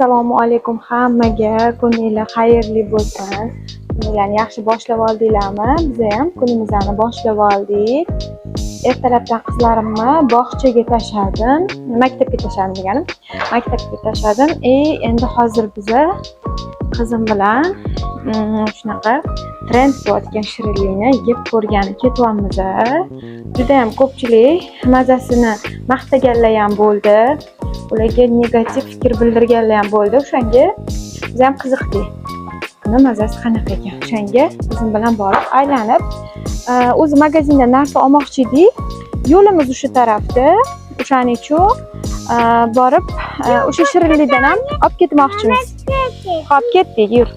Assalomu alaykum hammaga. Kuninglar xayrli bo'lsin. Kuninglarni yaxshi boshlab oldinglarmi? Biz ham kunimizni boshlab oldik. Ertalabdan qizlarimni bog'chaga tashladim. Maktabga tashladim deganim. Maktabga tashladim. Endi hozir biza qizim bilan shunaqa trend bo'layotgan shirinlikni yeb ko'rgani ketyapmiz. Juda ham ko'pchilik mazasini maqtaganlar ham bo'ldi. Ularga negativ fikr bildirganlar ham bo'ldi. O'shanga biz ham qiziqdik. Buni mazasi qanaqa ekan? O'shanga qizim bilan borib aylanib, o'zi magazindan narsa olmoqchi edik. Yo'limiz o'sha tarafda. O'shaning uchun borib o'sha shirinlikdan ham olib ketmoqchimiz. Xo'p, ketdik, yur.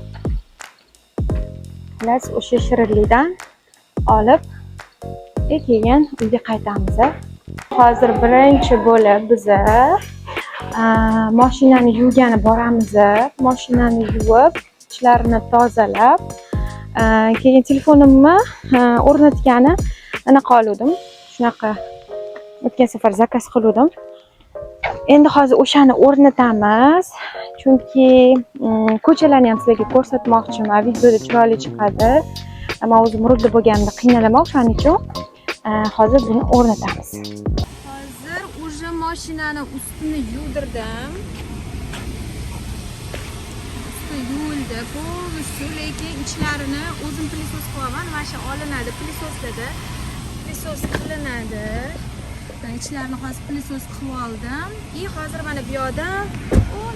Xullas, o'sha shirinlikdan olib keyin uyga qaytamiz. Hozir birinchi bo'lib biz mashinani yuvgani boramiz. Mashinani yuvib, ichlarini tozalab, keyin telefonimni o'rnatgani anaqa oldim. Shunaqa o'tgan safar zakaz qildim. Endi hozir o'shani o'rnatamiz. Chunki ko'chalarni ham sizlarga ko'rsatmoqchiman. Videoda chiroyli chiqadi. Men o'zim rulda bo'lganimda qiynalaman, o'shaning uchun hozir buni o'rnatamiz. Hozir уже mashinani ustini yuvdirdim. Usti yuvildi, polностью, lekin ichlarini o'zim pilisos qilaman. Mana shu olinadi, pilisoslarda pilisos qilinadi. İçlerini hozir pilisos qilib oldim. Hozir mana bu yerda,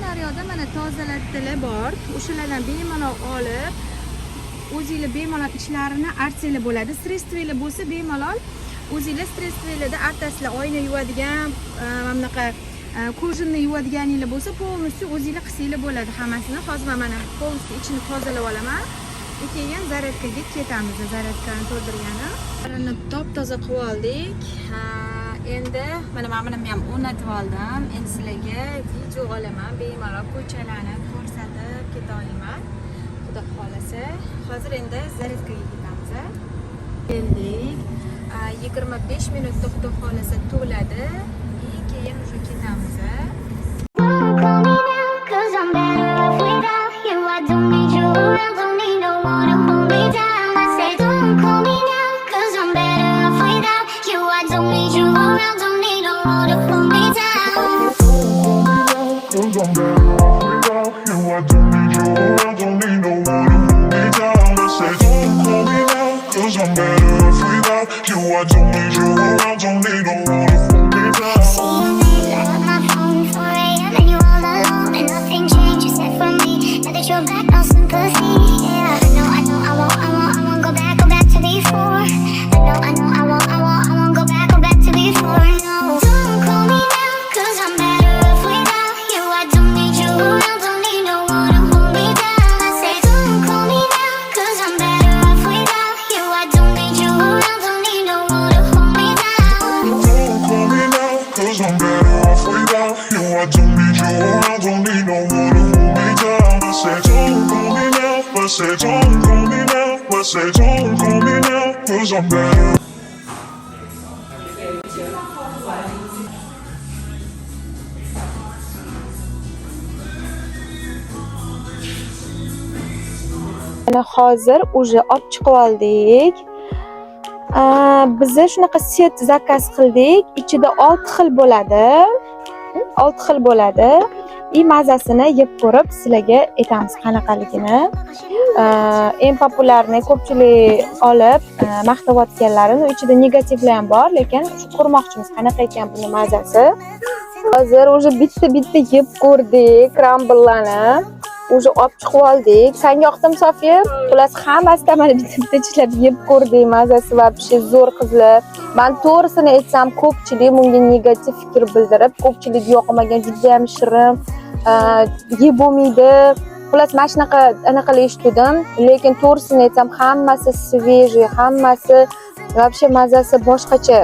naryoqda mana tozalatdilar bor. O'shalardan bemalol olib, o'zingizlar bemalol ichlarini artsanglar bo'ladi. Sredstvelar bo'lsa bemalol o'zingizlar sredstvelarda artasizlar. Oyna yuvadigan, bunaqa kojinni yuvadiganinglar bo'lsa, polностью o'zingizlar qilsanglar bo'ladi hammasini. Hozir mana polностью ichini tozalab olaman. Keyin zaryadkaga ketamiz. Zaryadkani to'ldirgani. Ularni top-toza qilib oldik. Endi mana buni ham o'rnatib oldim. Endi sizlarga video olaman, bemalol ko'chalarni ko'rsatib keta olaman. Xudo xolasa. Hozir endi zaryadkaga ketamiz. Keldik. 25 minutda xudo xolasa to'ladi. Keyin уже ketamiz. Hozir уже olib chiqib oldik. Biz shunaqa set zakaz qildik. Ichida 6 xil bo'ladi. 6 xil bo'ladi. Mazasini yeb ko'rib sizlarga aytamiz qanaqaligini. Eng populyarni ko'pchilik olib maqtayotganlarini, ichida negativlar ham bor, lekin ko'rmoqchimiz qanaqa ekan buni mazasi. Hozir уже bitta yeb ko'rdik, krambullarni. Уже olib chiqib oldik. Senga yoqdimi, Sofiya? Xullas hammasidan mana bitta tishlab yeb ko'rdik. Mazasi вообще zo'r qizlar. Men to'g'risini aytsam, ko'pchilik bunga negativ fikr bildirib, ko'pchilik yoqmagan, juda ham shirin, yeb bo'lmaydi. Xullas mana shunaqa anaqalar eshitdim, lekin to'g'risini aytsam, hammasi svejiy, hammasi вообще mazasi boshqacha.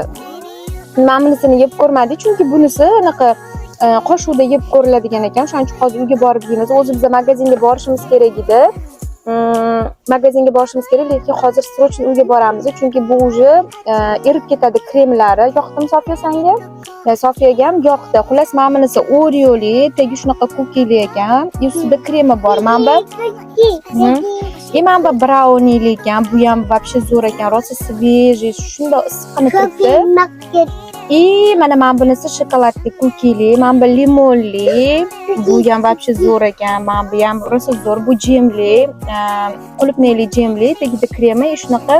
Men bunisini yeb ko'rmadik, chunki bunisi anaqa qo'shuvda yeb ko'riladigan ekan. Shuning uchun hozir uyga borib yeymiz. O'zi biz magazinga borishimiz kerak edi. magazinga borishimiz kerak, lekin hozir srochniy uyga boramiz, chunki bu уже erib ketadi kremlari. Yoqdimi Sofiya senga? Sofiyaga ham yoqdi. Xullas, mana bunisi Oreo'li, tagi shunaqa kukili ekan. Ustida kremi bor. Mana bu mana bu braunili ekan. Bu ham вообще zo'r ekan. Rosa свежий, shunday issiqini turibdi. Mana bunisi shokoladli kukili, mana bu limonli. Bu ham вообще zo'r ekan. Mana bu ham rosa zo'r. Bu jemli, qulupnayli jemli, tagida kremi, shunaqa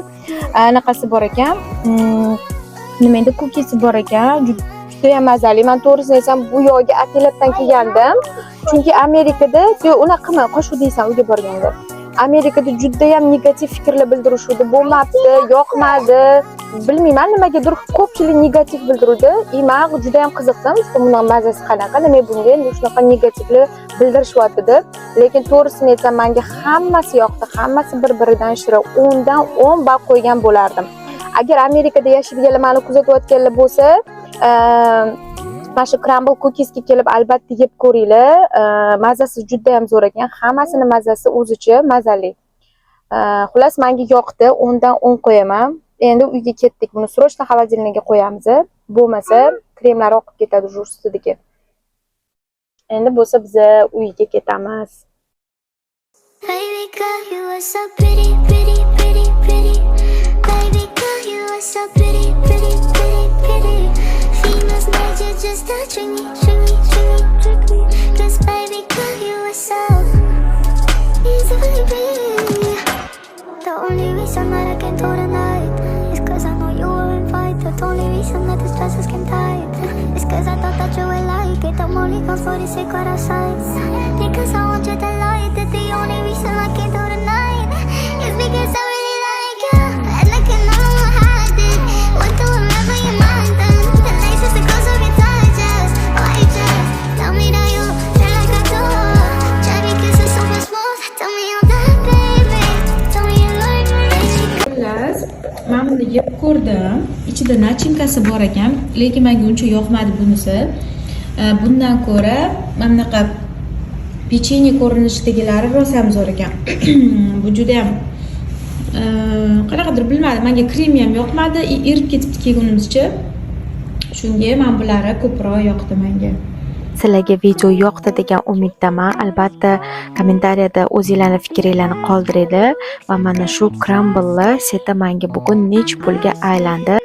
anaqasi bor ekan. Nima endi kukisi bor ekan. Juda ham mazali. Men to'g'risini aytsam, bu yo'lga atletdan kelgandim. Chunki Amerikada, unaqa qilma, qo'shuv deysan uyga borganda. Amerikada juda ham negativ fikrlar bildirishdi. Bo'lmabdi, yoqmadi. Bilmayman nimagadir ko'pchilik negativ bildirdi. Men juda ham qiziqdim. Bundan mazasi qanaqa? Nima bunga endi shunaqa negativli bildirishyapti. Lekin to'g'risini aytsam, menga hammasi yoqdi. Hammasi bir-biridan shirin. 10 dan 10 ball qo'ygan bo'lardim. Agar Amerikada yashaydiganlar meni kuzatayotganlar bo'lsa, mana shu crumble cookiesga kelib albatta yeb ko'ringlar. Mazasi juda ham zo'r ekan. Hammasini mazasi o'zicha mazali. Xullas, menga yoqdi. 10 dan 10 qo'yaman. Endi uyga ketdik. Buni srochniy xolodilnikga qo'yamiz. Bo'lmasa, kremlar oqib ketadi ustidagi. Endi bo'lsa biz uyga ketamiz. Baby girl, you are so pretty, pretty, pretty, pretty. Baby girl, you are so pretty, pretty, pretty, pretty. Females nature just touching me, trick me, trick me, trick me. 'Cause baby girl, you are so easy, baby. The only reason that I can do tonight is 'cause I know you were invited. The only reason that this dress is skin tight is 'cause I thought that you would like it. I'm only gone for the sake of our sides. Because I want you to like that. The only reason I can do tonight is because I really like you. And I can no longer hide it. Went through wherever your mind then. The nicest it goes every time just. Why you just tell me that you feel like I do. Try because it's super smooth. Tell me all that, baby. Tell me you like me. Xullas, men buni yeb ko'rdim. Ichida nachinkasi bor ekan, lekin menga uncha yoqmadi bunisi. Bundan ko'ra mana bunaqa pechenye ko'rinishidagilari rosa ham zo'r ekan. Bu juda ham qanaqadir bilmadim, menga kremi ham yoqmadi, erib ketibdi kelgunimizcha. Shunga men bulari ko'proq yoqdi menga. Sizlarga video yoqdi degan umiddaman. Albatta kommentariyada o'zingizlarning fikringizni qoldiringlar va mana shu crumble seti menga bugun nech pulga aylandi.